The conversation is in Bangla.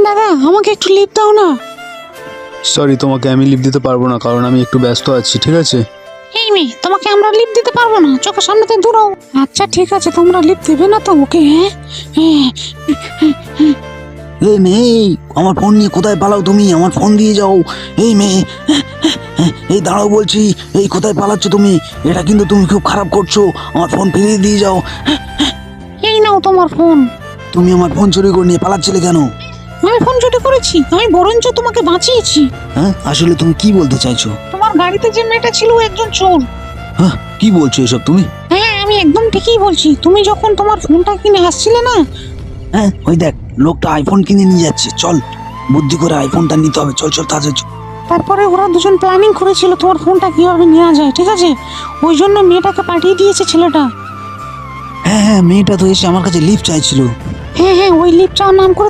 দাদা, আমাকে একটু লিফট দাও না। সরি, তোমাকে আমি লিফট দিতে পারবো না, কারণ আমি একটু ব্যস্ত আছি, ঠিক আছে? এই মেয়ে, তোমাকে আমরা লিফট দিতে পারবো না, চোখের সামনে থেকে দূর হও। আচ্ছা ঠিক আছে, তোমরা লিফট দেবে না তো ওকে? হ্যাঁ। এই মেয়ে, আমার ফোন নিয়ে কোথায় পালাও তুমি? আমার ফোন দিয়ে যাও। এই মেয়ে, এই দাঁড়াও বলছি। এই কোথায় পালাচ্ছ তুমি? এটা কিন্তু তুমি খুব খারাপ করছো। আমার ফোন ফিরিয়ে দিয়ে যাও। এই নাও তোমার ফোন। তুমি আমার ফোন চুরি করে নিয়ে পালাচ্ছিলে কেন? আমি ফোন চুরি করেছি? আমি বরঞ্চ তোমাকে বাঁচিয়েছি। হ্যাঁ, আসলে তুমি কি বলতে চাইছো? তোমার গাড়িতে যে মেয়েটা ছিল ও একজন চোর। হ্যাঁ, কি বলছো এসব তুমি? হ্যাঁ, আমি একদম ঠিকই বলছি। তুমি যখন তোমার ফোনটা কিনে আসছিলে না, হ্যাঁ, ওই দেখ, লোকটা আইফোন কিনে নিয়ে যাচ্ছে। চল, বুদ্ধি করে আইফোনটা নিতে হবে। চল চল, তাড়াতাড়ি চল। তারপরে ওরা দুজন প্ল্যানিং করেছিল তোমার ফোনটা কিভাবে নেওয়া যায়, ঠিক আছে? ওই জন্য মেয়েটাকে পাঠিয়ে দিয়েছে ছেলেটা। হ্যাঁ হ্যাঁ, মেয়েটা তো এসে আমার কাছে লিফট চাইছিল। হ্যাঁ হ্যাঁ, ওই লিফট চাওয়ার নাম করে